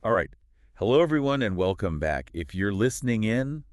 All right. Hello, everyone, and welcome back. If you're listening in,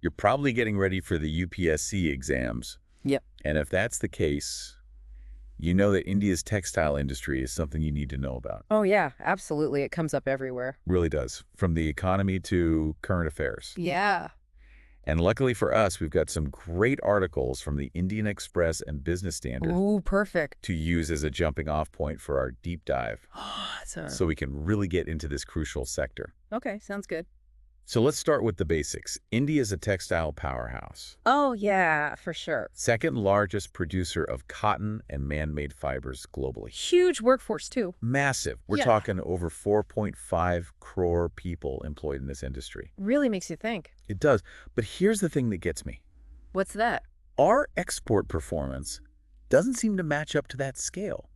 you're probably getting ready for the UPSC exams. Yep. And if that's the case, you know that India's textile industry is something you need to know about. Oh, yeah, absolutely. It comes up everywhere. Really does, from the economy to current affairs. Yeah. And luckily for us, we've got some great articles from the Indian Express and Business Standard Ooh, perfect. to use as a jumping-off point for our deep dive, so we can really get into this crucial sector. Okay, sounds good. So let's start with the basics. India is a textile powerhouse. Oh, yeah, for sure. Second largest producer of cotton and man-made fibers globally. Huge workforce, too. Massive. We're Yeah. talking over 4.5 crore people employed in this industry. Really makes you think. It does. But here's the thing that gets me. What's that? Our export performance doesn't seem to match up to that scale.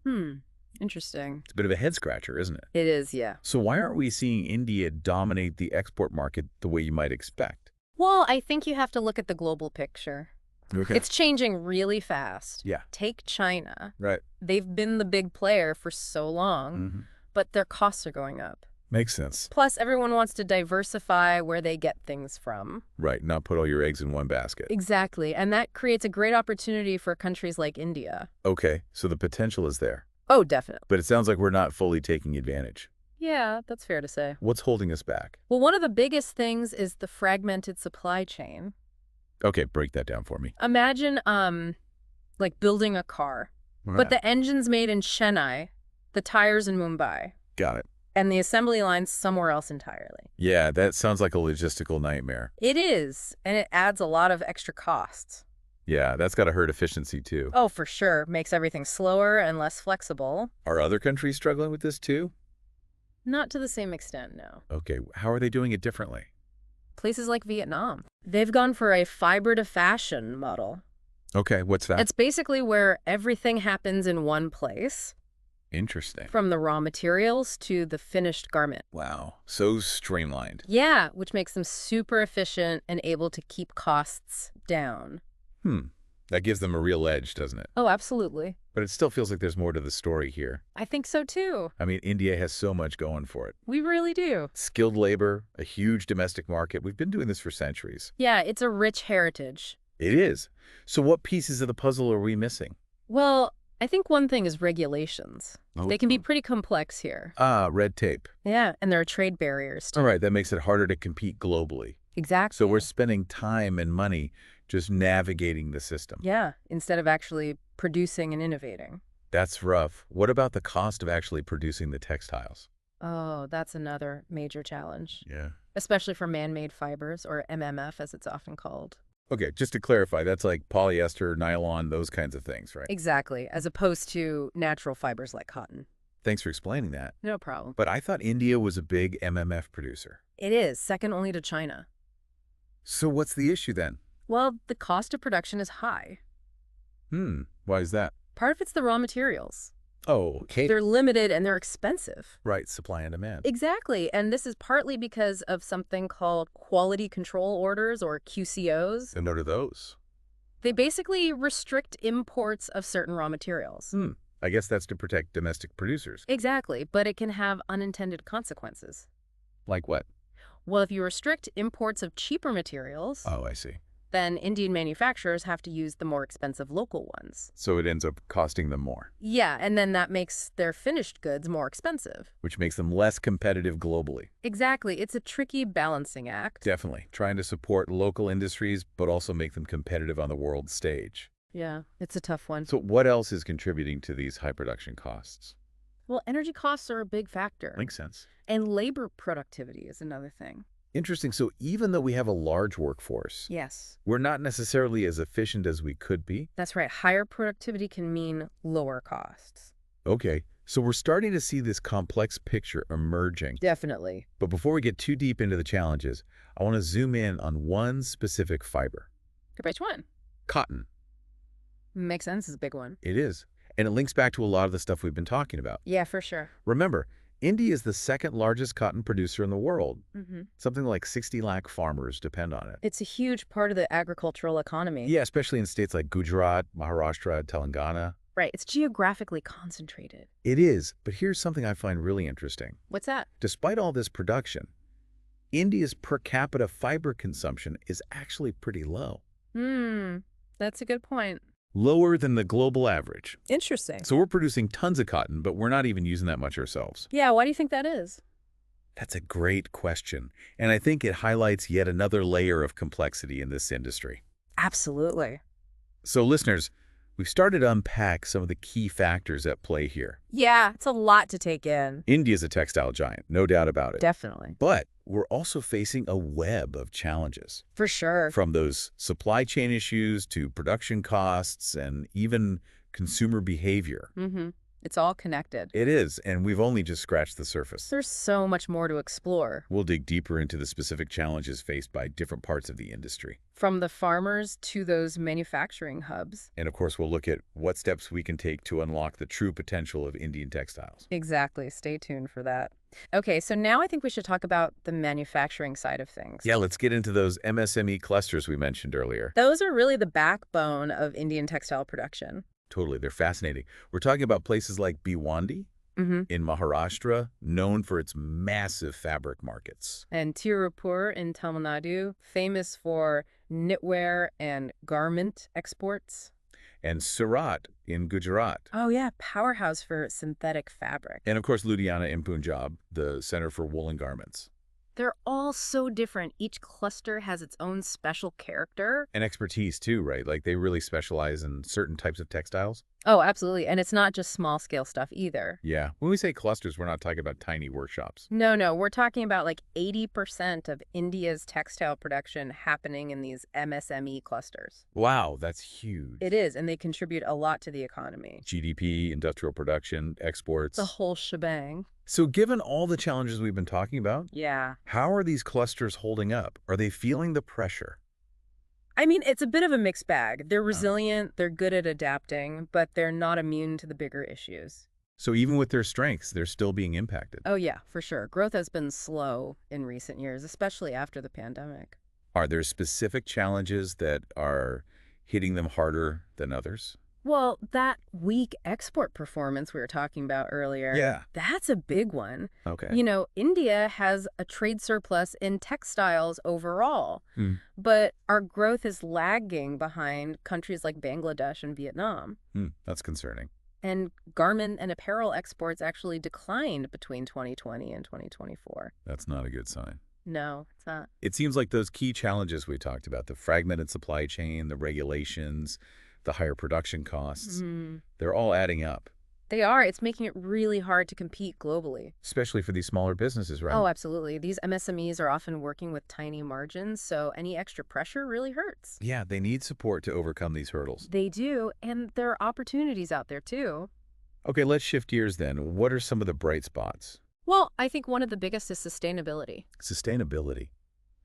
Interesting. It's a bit of a head-scratcher, isn't it? It is, yeah. So why aren't we seeing India dominate the export market the way you might expect? Well, I think you have to look at the global picture. Okay. It's changing really fast. Yeah. Take China. Right. They've been the big player for so long, but their costs are going up. Makes sense. Plus, everyone wants to diversify where they get things from. Right, not put all your eggs in one basket. Exactly, and that creates a great opportunity for countries like India. Okay, so the potential is there. Oh, definitely. But it sounds like we're not fully taking advantage. Yeah, that's fair to say. What's holding us back? Well, one of the biggest things is the fragmented supply chain. Okay, break that down for me. Imagine, like building a car, but the engine's made in Chennai, the tires in Mumbai, Got it. and the assembly line's somewhere else entirely. Yeah, that sounds like a logistical nightmare. It is, and it adds a lot of extra costs. Yeah, that's got to hurt efficiency too. Oh, for sure. Makes everything slower and less flexible. Are other countries struggling with this too? Not to the same extent, no. Okay, how are they doing it differently? Places like Vietnam, they've gone for a fiber-to-fashion model. Okay, what's that? It's basically where everything happens in one place, Interesting. from the raw materials to the finished garment. Wow, so streamlined. Yeah, which makes them super efficient and able to keep costs down. That gives them a real edge, doesn't it? Oh, absolutely. But it still feels like there's more to the story here. I think so, too. I mean, India has so much going for it. We really do. Skilled labor, a huge domestic market. We've been doing this for centuries. Yeah, it's a rich heritage. It is. So what pieces of the puzzle are we missing? Well, I think one thing is regulations. Oh. They can be pretty complex here. Red tape. Yeah, and there are trade barriers, too. All right, that makes it harder to compete globally. Exactly. So we're spending time and money just navigating the system. Yeah, instead of actually producing and innovating. That's rough. What about the cost of actually producing the textiles? Oh, that's another major challenge, Yeah. especially for man-made fibers, or MMF as it's often called. Okay, just to clarify, that's like polyester, nylon, those kinds of things, right? Exactly, as opposed to natural fibers like cotton. Thanks for explaining that. No problem. But I thought India was a big MMF producer. It is, second only to China. So what's the issue then? Well, the cost of production is high. Why is that? Part of it's the raw materials. Oh, okay. They're limited and they're expensive. Right, supply and demand. Exactly, and this is partly because of something called quality control orders, or QCOs. And what are those? They basically restrict imports of certain raw materials. I guess that's to protect domestic producers. Exactly, but it can have unintended consequences. Like what? Well, if you restrict imports of cheaper materials, Oh, I see. then Indian manufacturers have to use the more expensive local ones. So it ends up costing them more, Yeah, and then that makes their finished goods more expensive. which makes them less competitive globally. Exactly, it's a tricky balancing act. Definitely. Trying to support local industries, but also make them competitive on the world stage. Yeah, it's a tough one. So what else is contributing to these high production costs? Well, energy costs are a big factor. Makes sense. And labor productivity is another thing. Interesting. So even though we have a large workforce, Yes, we're not necessarily as efficient as we could be. that's right. Higher productivity can mean lower costs. Okay, so we're starting to see this complex picture emerging. Definitely. But before we get too deep into the challenges, I want to zoom in on one specific fiber. Which one? Cotton. Makes sense is a big one. It is. And it links back to a lot of the stuff we've been talking about. Yeah, for sure. Remember, India is the second largest cotton producer in the world. Mm-hmm. Something like 60 lakh farmers depend on it. It's a huge part of the agricultural economy. Yeah, especially in states like Gujarat, Maharashtra, Telangana. Right. It's geographically concentrated. It is, but here's something I find really interesting. What's that? Despite all this production, India's per capita fiber consumption is actually pretty low. That's a good point. Lower than the global average. Interesting. So we're producing tons of cotton, but we're not even using that much ourselves. Yeah, why do you think that is? That's a great question, and I think it highlights yet another layer of complexity in this industry. Absolutely. So listeners, we've started to unpack some of the key factors at play here. Yeah, it's a lot to take in. India's a textile giant, no doubt about it. Definitely. But we're also facing a web of challenges. For sure. From those supply chain issues to production costs and even consumer behavior. It's all connected. It is, and we've only just scratched the surface. There's so much more to explore. We'll dig deeper into the specific challenges faced by different parts of the industry. From the farmers to those manufacturing hubs. And of course, we'll look at what steps we can take to unlock the true potential of Indian textiles. Exactly. Stay tuned for that. Okay, so now I think we should talk about the manufacturing side of things. Yeah, let's get into those MSME clusters we mentioned earlier. Those are really the backbone of Indian textile production. Totally, they're fascinating. We're talking about places like Bhiwandi in Maharashtra, known for its massive fabric markets. And Tirupur in Tamil Nadu, famous for knitwear and garment exports. And Surat in Gujarat. Oh yeah, powerhouse for synthetic fabric. And of course, Ludhiana in Punjab, the center for woolen garments. They're all so different. Each cluster has its own special character. And expertise too, right? Like they really specialize in certain types of textiles. Oh, absolutely. And it's not just small-scale stuff either. Yeah. When we say clusters, we're not talking about tiny workshops. No. We're talking about like 80% of India's textile production happening in these MSME clusters. Wow, that's huge. It is, and they contribute a lot to the economy. GDP, industrial production, exports. The whole shebang. So given all the challenges we've been talking about, Yeah. how are these clusters holding up? Are they feeling the pressure? I mean, it's a bit of a mixed bag. They're resilient, they're good at adapting, but they're not immune to the bigger issues. So even with their strengths, they're still being impacted. Oh yeah, for sure. Growth has been slow in recent years, especially after the pandemic. Are there specific challenges that are hitting them harder than others? Well, that weak export performance we were talking about earlier, Yeah. that's a big one. Okay. You know, India has a trade surplus in textiles overall, but our growth is lagging behind countries like Bangladesh and Vietnam. That's concerning. And garment and apparel exports actually declined between 2020 and 2024. That's not a good sign. No, it's not. It seems like those key challenges we talked about, the fragmented supply chain, the regulations, the higher production costs, they're all adding up. They are. It's making it really hard to compete globally. Especially for these smaller businesses, right? Oh, absolutely. These MSMEs are often working with tiny margins, so any extra pressure really hurts. Yeah, they need support to overcome these hurdles. They do, and there are opportunities out there too. Okay, let's shift gears then. What are some of the bright spots? Well, I think one of the biggest is sustainability. Sustainability.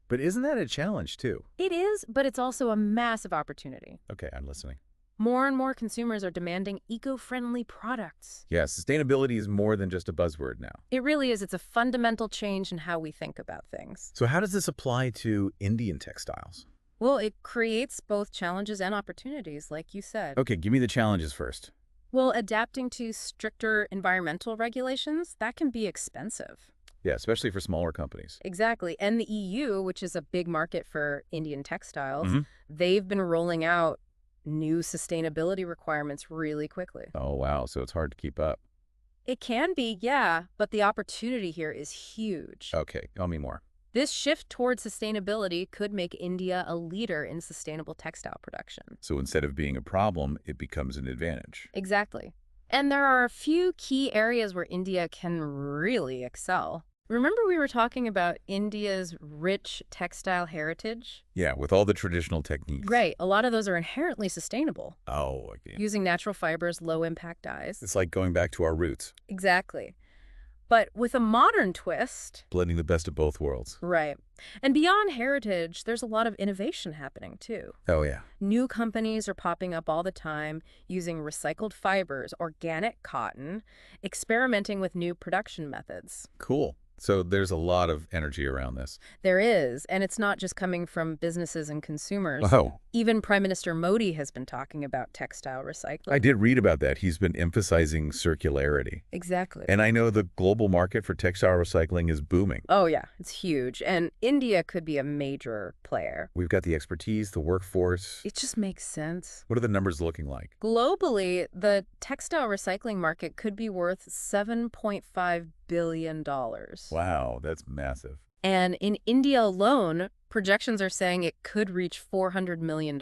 But isn't that a challenge too? It is, but it's also a massive opportunity. Okay, I'm listening. More and more consumers are demanding eco-friendly products. Yeah, sustainability is more than just a buzzword now. It really is. It's a fundamental change in how we think about things. So how does this apply to Indian textiles? Well, it creates both challenges and opportunities, like you said. Okay, give me the challenges first. Well, adapting to stricter environmental regulations, that can be expensive. Yeah, especially for smaller companies. Exactly. And the EU, which is a big market for Indian textiles, they've been rolling out new sustainability requirements really quickly. Oh, wow. So it's hard to keep up. It can be, yeah, but the opportunity here is huge. Okay, tell me more. This shift towards sustainability could make India a leader in sustainable textile production. So instead of being a problem, it becomes an advantage. Exactly. And there are a few key areas where India can really excel. Remember we were talking about India's rich textile heritage? Yeah, with all the traditional techniques. Right. A lot of those are inherently sustainable. Oh, okay. Using natural fibers, low-impact dyes. It's like going back to our roots. Exactly. But with a modern twist... Blending the best of both worlds. Right. And beyond heritage, there's a lot of innovation happening, too. Oh, yeah. New companies are popping up all the time, using recycled fibers, organic cotton, experimenting with new production methods. Cool. So there's a lot of energy around this. There is, and it's not just coming from businesses and consumers. Oh, Even Prime Minister Modi has been talking about textile recycling. I did read about that. He's been emphasizing circularity. Exactly. And I know the global market for textile recycling is booming. Oh, yeah, it's huge. And India could be a major player. We've got the expertise, the workforce. It just makes sense. What are the numbers looking like? Globally, the textile recycling market could be worth $7.5 billion. Wow, that's massive. And in India alone, projections are saying it could reach $400 million.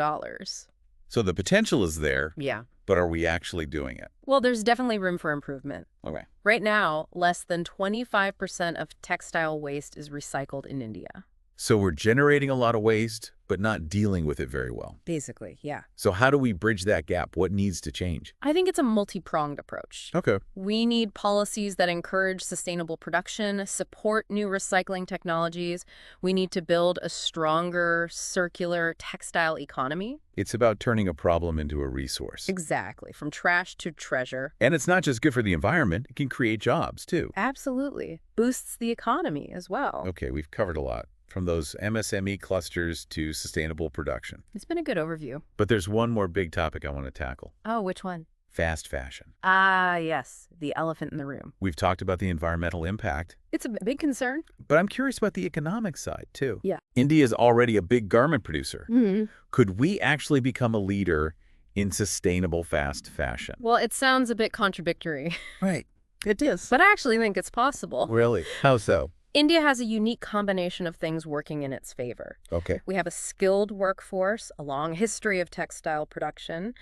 So the potential is there, Yeah. but are we actually doing it? Well, there's definitely room for improvement. Okay. Right now, less than 25% of textile waste is recycled in India. So we're generating a lot of waste, but not dealing with it very well. Basically, yeah. So how do we bridge that gap? What needs to change? I think it's a multi-pronged approach. Okay. We need policies that encourage sustainable production, support new recycling technologies. We need to build a stronger circular textile economy. It's about turning a problem into a resource. Exactly, from trash to treasure. And it's not just good for the environment, it can create jobs too. Absolutely. Boosts the economy as well. Okay, we've covered a lot, from those MSME clusters to sustainable production. It's been a good overview. But there's one more big topic I want to tackle. Oh, which one? Fast fashion. Ah, yes, the elephant in the room. We've talked about the environmental impact, It's a big concern. but I'm curious about the economic side too. Yeah. India is already a big garment producer. Mm-hmm. Could we actually become a leader in sustainable fast fashion? Well, it sounds a bit contradictory, Right. It is. but I actually think it's possible. Really? How so? India has a unique combination of things working in its favor. Okay. We have a skilled workforce, a long history of textile production,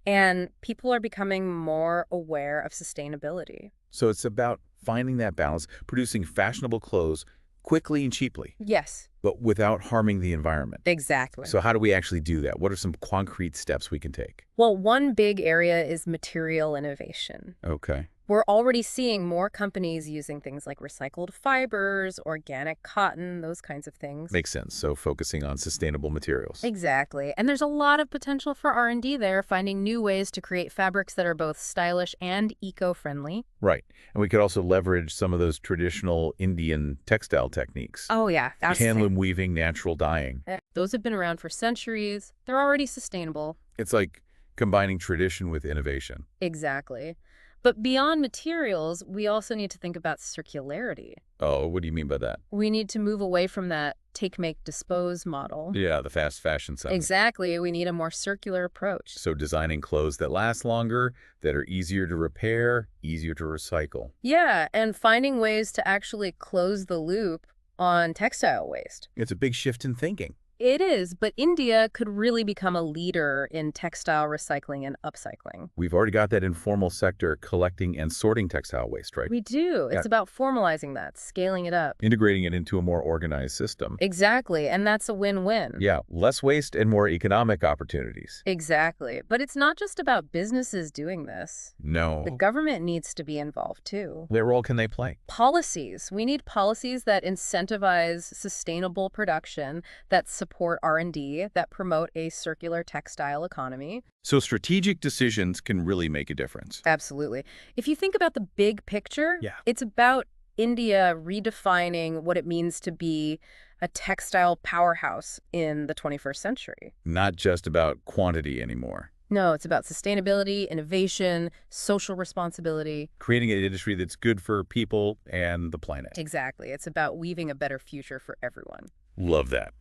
and people are becoming more aware of sustainability. So it's about finding that balance, producing fashionable clothes quickly and cheaply, Yes, but without harming the environment. exactly. So how do we actually do that? What are some concrete steps we can take? Well, one big area is material innovation. Okay. We're already seeing more companies using things like recycled fibers, organic cotton, those kinds of things. Makes sense. So focusing on sustainable materials. Exactly. And there's a lot of potential for R&D there, finding new ways to create fabrics that are both stylish and eco-friendly. Right. And we could also leverage some of those traditional Indian textile techniques. Oh, yeah. Handloom weaving, natural dyeing. Those have been around for centuries. They're already sustainable. It's like combining tradition with innovation. Exactly. But beyond materials, we also need to think about circularity. Oh, what do you mean by that? We need to move away from that take, make, dispose model. Yeah, the fast fashion side. Exactly. We need a more circular approach. So designing clothes that last longer, that are easier to repair, easier to recycle. Yeah, and finding ways to actually close the loop on textile waste. It's a big shift in thinking. It is, but India could really become a leader in textile recycling and upcycling. We've already got that informal sector collecting and sorting textile waste, right? We do. It's about formalizing that, scaling it up. Integrating it into a more organized system. Exactly, and that's a win-win. Yeah, less waste and more economic opportunities. Exactly. But it's not just about businesses doing this. No. The government needs to be involved too. What role can they play? Policies. We need policies that incentivize sustainable production, that support R&D, that promote a circular textile economy. So strategic decisions can really make a difference. Absolutely. If you think about the big picture, Yeah. it's about India redefining what it means to be a textile powerhouse in the 21st century. Not just about quantity anymore. No, it's about sustainability, innovation, social responsibility. Creating an industry that's good for people and the planet. Exactly. It's about weaving a better future for everyone. Love that.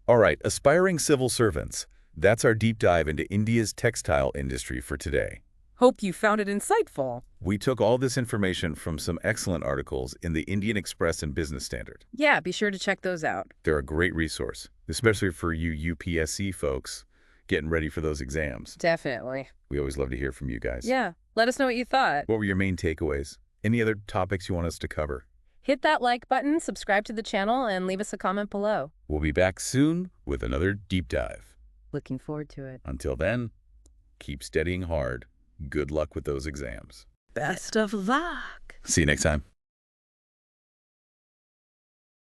All right, aspiring civil servants. That's our deep dive into India's textile industry for today. Hope you found it insightful. We took all this information from some excellent articles in the Indian Express and Business Standard. Yeah, be sure to check those out. They're a great resource, especially for you UPSC folks getting ready for those exams. Definitely. We always love to hear from you guys. Yeah, let us know what you thought. What were your main takeaways? Any other topics you want us to cover? Hit that like button, subscribe to the channel, and leave us a comment below. We'll be back soon with another deep dive. Looking forward to it. Until then, keep studying hard. Good luck with those exams. Best of luck. See you next time.